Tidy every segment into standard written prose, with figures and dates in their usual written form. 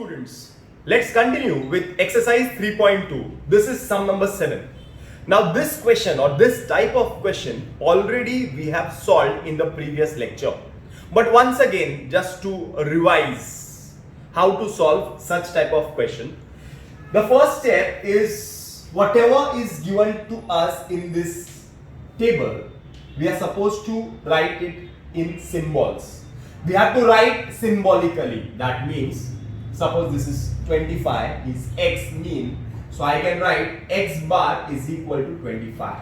students, let's continue with exercise 3.2. This is sum number 7. Now this question or this type of question already we have solved in the previous lecture. But once again, just to revise how to solve such type of question. The first step is whatever is given to us in this table, we are supposed to write it in symbols. We have to write symbolically. That means, suppose this is 25 is x mean. So I can write x bar is equal to 25.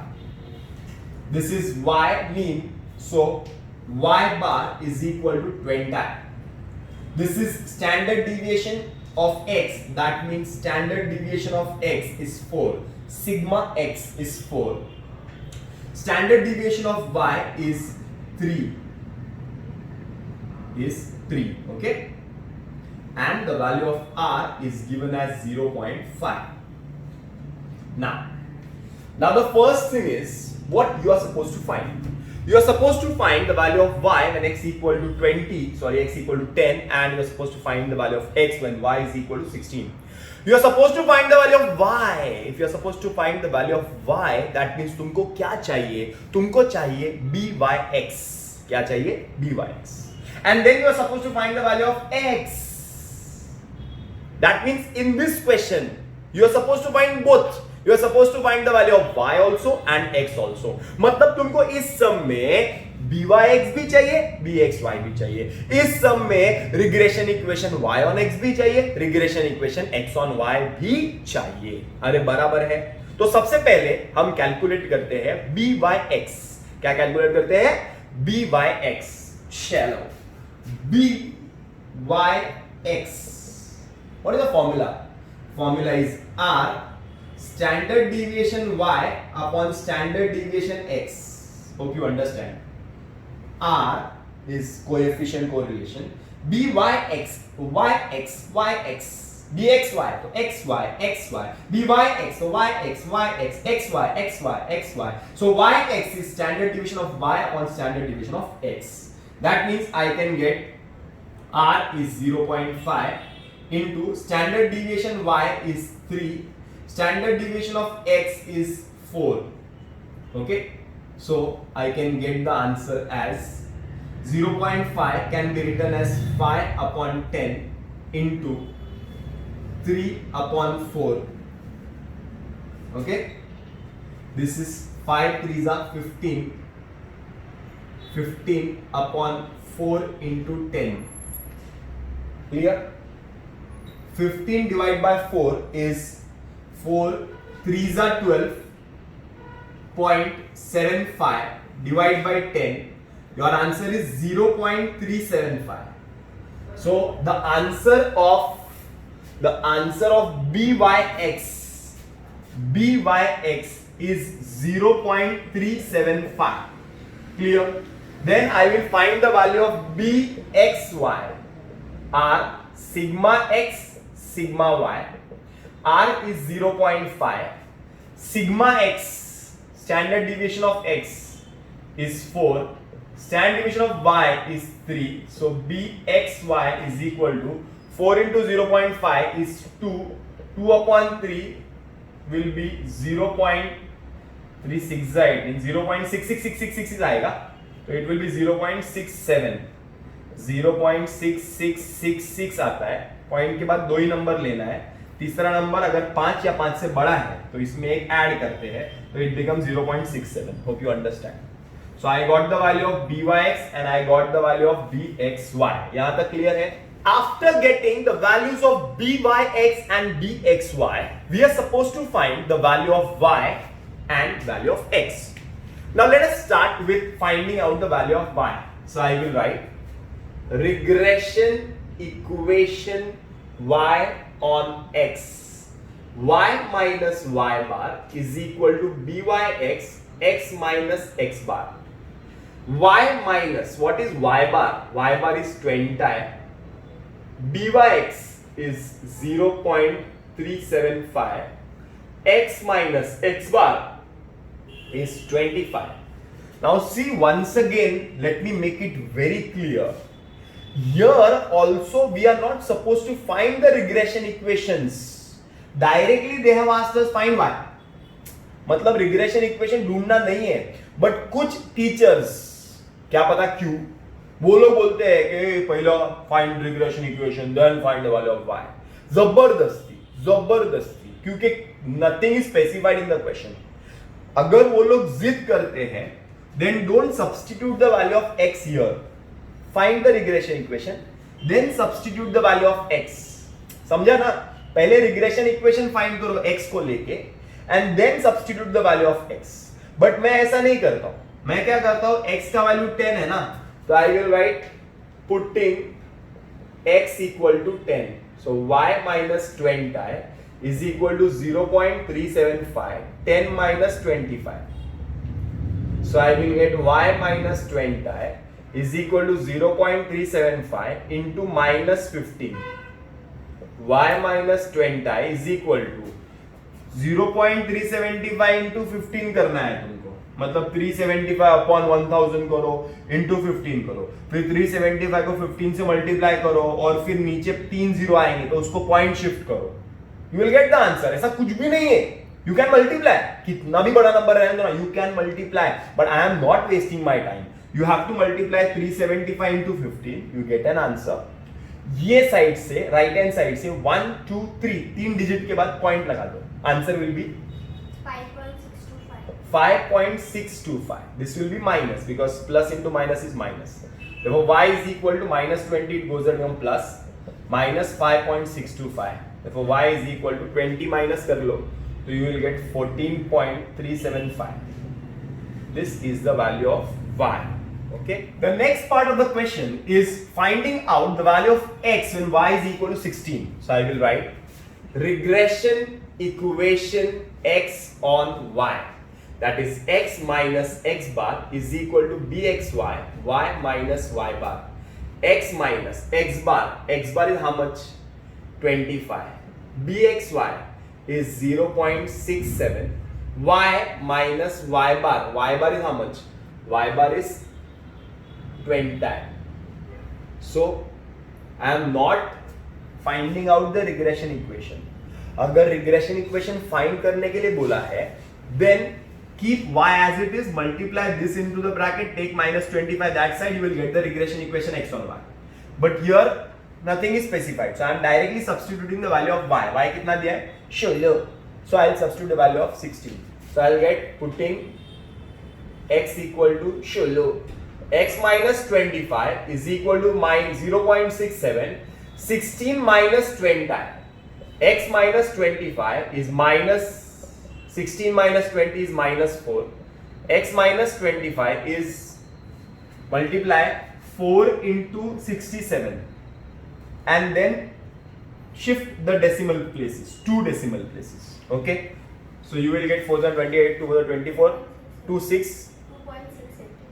This is y mean. So y bar is equal to 20. This is standard deviation of x. That means standard deviation of x is 4. Sigma x is 4. Standard deviation of y is 3. Okay, and the value of r is given as 0.5. Now the first thing is what you are supposed to find. You are supposed to find the value of y when x equal to x equal to 10, and you are supposed to find the value of x when y is equal to 16. You are supposed to find the value of y. If you are supposed to find the value of y, that means तुमको क्या चाहिए? तुमको चाहिए byx. क्या चाहिए? byx. And then you are supposed to find the value of x. That means in this question, you are supposed to find both. You are supposed to find the value of y also and x also. मतलब तुमको इस सम में byx भी चाहिए, bxy भी चाहिए. इस सम में regression equation y on x भी चाहिए, regression equation x on y भी चाहिए. अरे बराबर है. तो सबसे पहले हम कैलकुलेट करते हैं byx. क्या कैलकुलेट करते हैं? byx. Shallow. byx. What is the formula? Formula is r standard deviation y upon standard deviation x. Hope you understand. R is coefficient correlation. byx, yx, yx, bxy, so xy, xy, byx, so yx, yx, xy, xy, xy. So yx is standard deviation of y upon standard deviation of x. That means I can get r is 0.5 into standard deviation y is 3, standard deviation of x is 4. Okay, so I can get the answer as 0.5 can be written as 5 upon 10 into 3 upon 4. Okay, this is 5 3s are 15. 15 upon 4 into 10. Clear? 15 divided by 4 is 4 3s are 12.75 divided by 10. Your answer is 0.375. So the answer of byx is 0.375. Clear? Then I will find the value of bxy. R sigma x sigma y. R is 0.5. Sigma x, standard deviation of x is 4. Standard deviation of y is 3. So bxy is equal to 4 into 0.5 is 2. 2 upon 3 will be 0.36, right? In 0.66666 आएगा. तो it will be 0.67. 0.6666 आता है. Point के बाद दो ही number लेना है. तीसरा नंबर अगर 5 या 5 से बड़ा है तो इसमें एक ऐड करते हैं तो it becomes 0.67. Hope you understand. So I got the value of byx and I got the value of bxy. यहाँ तक क्लियर है? After getting the values of byx and bxy, we are supposed to find the value of y and value of x. Now let us start with finding out the value of y. So I will write regression equation y on x. Y minus y bar is equal to byx, x minus x bar. Y minus, what is y bar? Y bar is 20. byx is 0.375. X minus x bar is 25. Now see, once again, let me make it very clear. Here also we are not supposed to find the regression equations. Directly they have asked us find y. मतलब regression equation ढूंढना नहीं है, but कुछ teachers, क्या पता क्यों, वो लोग बोलते हैं कि पहला find regression equation then find the value of y. जबरदस्ती, क्योंकि nothing is specified in the question. अगर वो लोग जिद करते हैं, then don't substitute the value of x here. Find the regression equation, then substitute the value of x. समझा ना? पहले रिग्रेशन इक्वेशन फाइंड करो x को लेके and then substitute the value of x. But मैं ऐसा नहीं करता हूं. मैं क्या करता हूं, x का वैल्यू 10 है ना, तो I will write putting x equal to 10. So y minus 20 is equal to 0.375. 10 minus 25. So I will get y minus 20 is equal to 0.375 into minus 15. Y minus 20 is equal to 0.375 into 15 करना है तुमको. मतलब 375 upon 1000 करो into 15 करो, फिर 375 को 15 से multiply करो और फिर नीचे 3 जीरो आएंगे तो उसको पॉइंट शिफ्ट करो. You will get the answer. ऐसा कुछ भी नहीं है. यू कैन मल्टीप्लाई, कितना भी बड़ा नंबर रहने दो ना, you can multiply, but I am not wasting my time. You have to multiply 375 into 15, you get an answer. ये साइड से, राइट हैंड साइड से 1 2 3 तीन डिजिट के बाद पॉइंट लगा दो. Answer will be 5.625. This will be minus because plus into minus is minus. Therefore y is equal to minus 20, it goes to become plus minus 5.625. Therefore y is equal to 20 minus कर लो, so you will get 14.375. This is the value of y. Okay. The next part of the question is finding out the value of x when y is equal to 16. So I will write regression equation x on y. That is x minus x bar is equal to bxy, y minus y bar. X minus x bar is how much? 25. bxy is 0.67. y minus y bar is how much? Y bar is 20. So I am not finding out the regression equation. अगर regression equation find करने के लिए बोला है, then keep y as it is, multiply this into the bracket, take minus 25 that side, you will get the regression equation x on y. But here nothing is specified, so I am directly substituting the value of y. Y कितना दिया है? Sure. So I will substitute the value of 16. So I will get putting x equal to sure. X minus 25 is equal to minus 0.67. 16 minus 20. X minus 25 is minus 16 minus 20 is minus 4. X minus 25 is multiply 4 into 67 and then shift the decimal places, 2 decimal places. Okay, so you will get 428 to the 24 26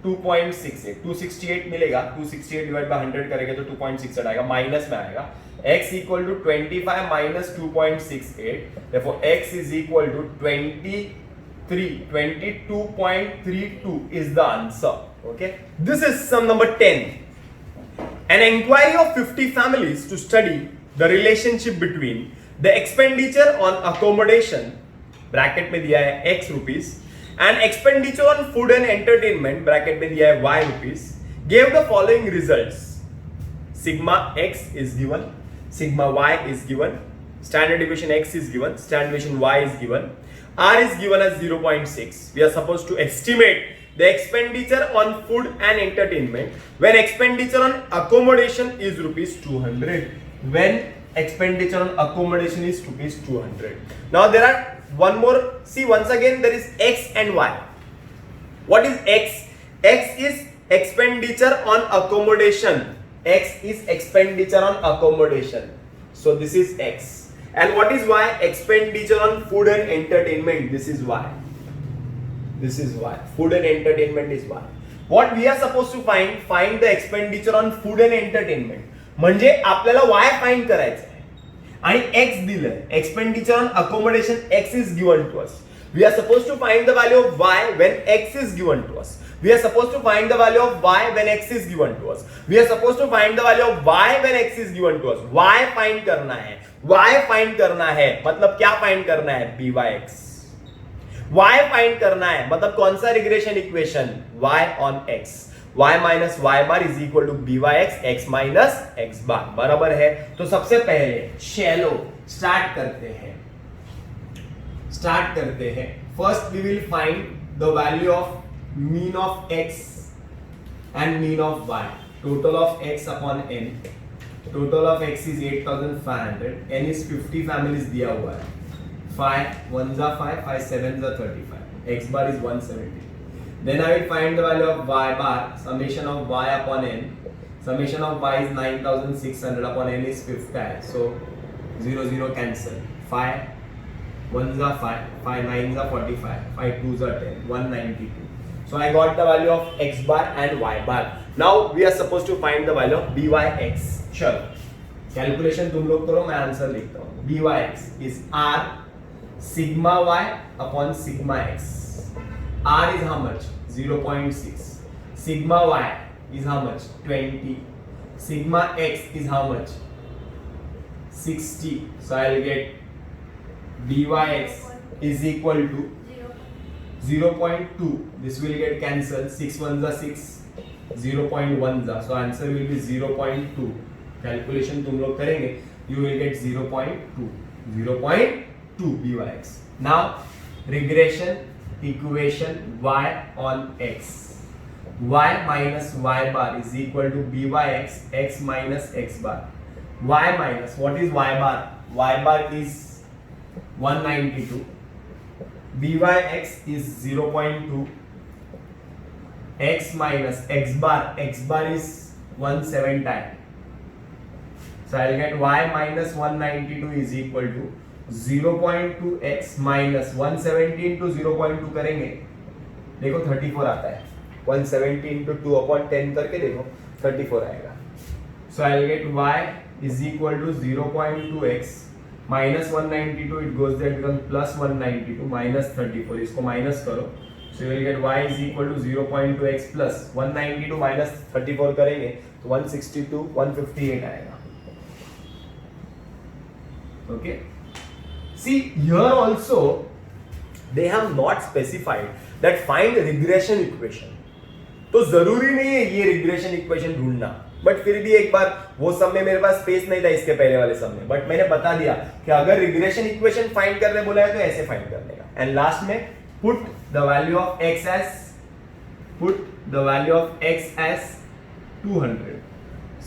2.68 268 मिलेगा. 268 divide by 100 करेंगे तो 2.68 आएगा, minus में आएगा. x equal to 25 minus 2.68. Therefore x is equal to 22.32 is the answer. Okay, this is sum number 10. An inquiry of 50 families to study the relationship between the expenditure on accommodation bracket में दिया है x rupees and expenditure on food and entertainment bracket में दिया है y rupees gave the following results. Sigma x is given, sigma y is given, standard deviation x is given, standard deviation y is given, r is given as 0.6. We are supposed to estimate the expenditure on food and entertainment when expenditure on accommodation is rupees 200. When expenditure on accommodation is rupees 200. Now there are one more. See, once again there is x and y. What is x? X is expenditure on accommodation. X is expenditure on accommodation. So this is x. And what is y? Expenditure on food and entertainment. This is y. This is y. Food and entertainment is y. What we are supposed to find? Find the expenditure on food and entertainment. म्हणजे आपल्याला y find करायचं आहे आणि x दिलंय. Expenditure on accommodation x is given to us. We are supposed to find the value of y when x is given to us. We are supposed to find the value of y when x is given to us. We are supposed to find the value of y when x is given to us. y find करना है, y find करना है, मतलब क्या find करना है? by(x). y find करना है, मतलब कौन सा regression equation? y on x. y minus y bar is equal to by(x), x minus x bar बराबर है। तो सबसे पहले शैलो स्टार्ट करते हैं। First we will find the value of mean of x and mean of y. Total of x upon n. Total of x is 8500. n is 50 families दिया हुआ है। 5 1s are 5, 5 7s are 35. x bar is 170. Then I will find the value of y bar. Summation of y upon n. Summation of y is 9600 upon n is 50. So 0 0 cancel. 5 1s are 5, 5 9s are 45, 5 2s are 10, 192. So I got the value of x bar and y bar. Now we are supposed to find the value of by(x). चलो calculation तुम लोग करो, मैं answer लिखता हूँ। by(x) is r sigma y upon sigma x. r is how much? 0.6. Sigma y is how much? 20. Sigma x is how much? 60. So I'll get by(x) is equal to 0.2. This will get cancelled. 6 1s are 6, 0.1s are. So answer will be 0.2. Calculation तुम लोग करेंगे, you will get 0.2. 0.2 by(x). Now regression equation y on x. y minus y bar is equal to by(x), x minus x bar. y minus, what is y bar? Y bar is 192. by(x) is 0.2. x minus x bar is 170. So I'll get y minus 192 is equal to 0.2x minus 170 into 0.2 करेंगे, देखो 34 आता है। 170 into 2 upon 10 करके देखो 34 आएगा। So I'll get y is equal to 0.2x minus 192, it goes there, becomes plus 192 minus 34. इसको minus करो, so you will get y is equal to 0.2x plus 192 minus 34 करेंगे तो 162 158 आएगा। Okay, see here also they have not specified that find regression equation. तो जरूरी नहीं है ये रिग्रेशन इक्वेशन ढूंढना, बट फिर भी एक बार वो सब में मेरे पास स्पेस नहीं था इसके पहले वाले सब में, बट मैंने बता दिया कि अगर रिग्रेशन इक्वेशन फाइंड करने बोला है तो ऐसे फाइंड करने का। एंड लास्ट में put the value of x as 200.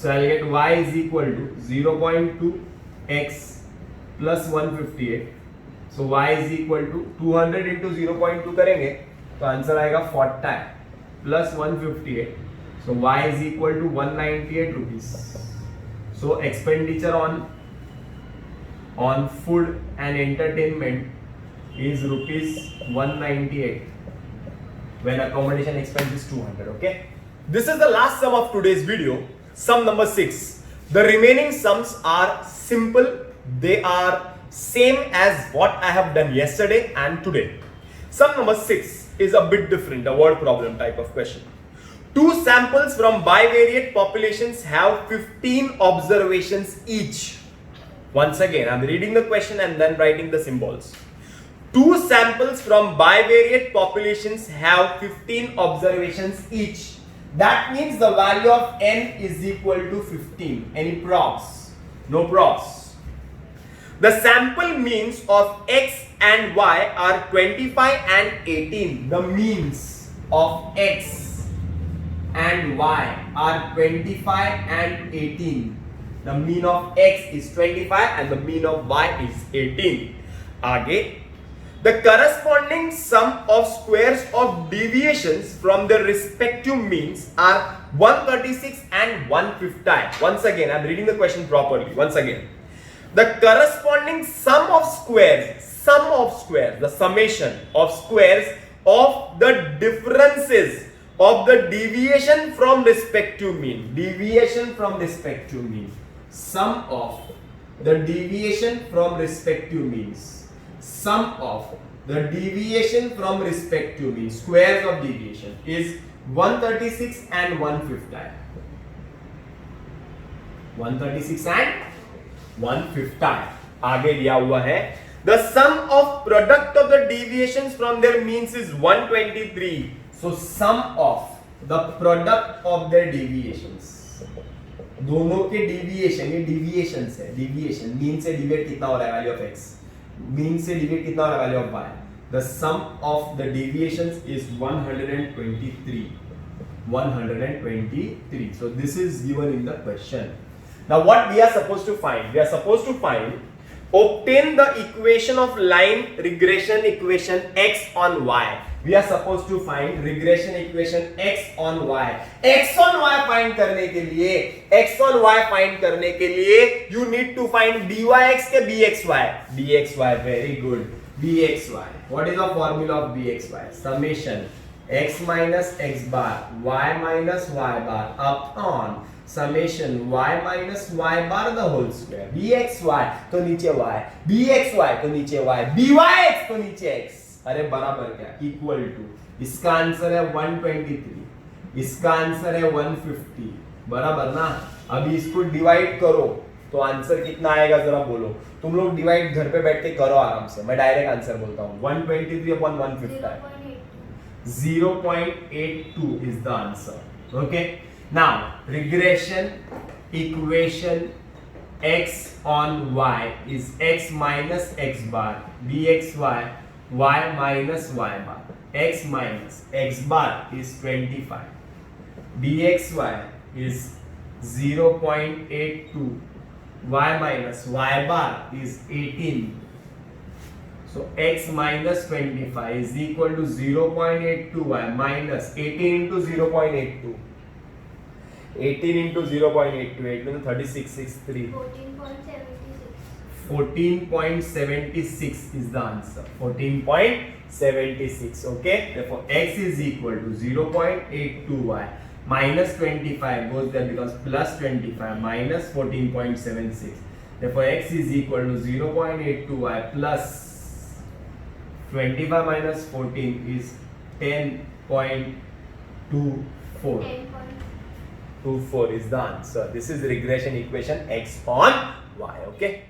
So I get y is equal to 0.2x plus 158. So y is equal to 200 into 0.2 करेंगे तो आंसर आएगा 40 plus 158. So y is equal to 198 rupees. So expenditure on food and entertainment is rupees 198 when accommodation expense is 200. Okay, this is the last sum of today's video, sum number 6. The remaining sums are simple. They are same as what I have done yesterday and today. Sum number 6 is a bit different, a word problem type of question. Two samples from bivariate populations have 15 observations each. Once again, I'm reading the question and then writing the symbols. Two samples from bivariate populations have 15 observations each. That means the value of n is equal to 15. Any props? No props. The sample means of x and y are 25 and 18. The means of x and y are 25 and 18. The mean of x is 25 and the mean of y is 18. आगे, the corresponding sum of squares of deviations from their respective means are 136 and 150. Once again, I'm reading the question properly. Once again, the corresponding sum of squares, the summation of squares of the differences of the deviation from respective mean. Deviation from respective mean. Sum of the deviation from respective means. Sum of the deviation from respective mean. Squares of deviation is 136 and 150 136 and 150 आगे दिया हुआ है the sum of product of the deviations from their means is 123 so sum of the product of their deviations दोनों के deviation ये deviations है deviation mean से deviate कितना हो रहा है value of x mean से deviate कितना हो रहा है value of y the sum of the deviations is 123 so this is given in the question. Now what we are supposed to find? We are supposed to find obtain the equation of line regression equation x on y. We are supposed to find regression equation x on y. X on y find करने के लिए you need to find dyx के bxy. bxy very good. bxy. What is the formula of bxy? Summation x minus x bar y minus y bar upon summation y minus y bar the whole square. bxy तो नीचे y, bxy तो नीचे y, byx तो नीचे x. अरे बराबर क्या? Equal to. इसका आंसर है 123, इसका आंसर है 150. बराबर ना? अभी इसको डिवाइड करो तो आंसर कितना आएगा जरा बोलो. तुम लोग डिवाइड घर पे बैठ के करो आराम से. मैं डायरेक्ट आंसर बोलता हूँ. 123 upon 150. 0.82 is the answer. Okay. Now regression equation x on y is x minus x bar bxy y minus y bar. X minus x bar is 25. bxy is 0.82. Y minus y bar is 18. So x minus 25 is equal to 0.82y minus 18 into 0.82. 18 into 0.82, 8 means 3663. 14.76 is the answer. 14.76. Okay. Therefore, x is equal to 0.82y minus 25 goes there becomes plus 25 minus 14.76. Therefore, x is equal to 0.82y plus 25 minus 14 is 10.24. 24 is the answer. This is regression equation x on y. Okay.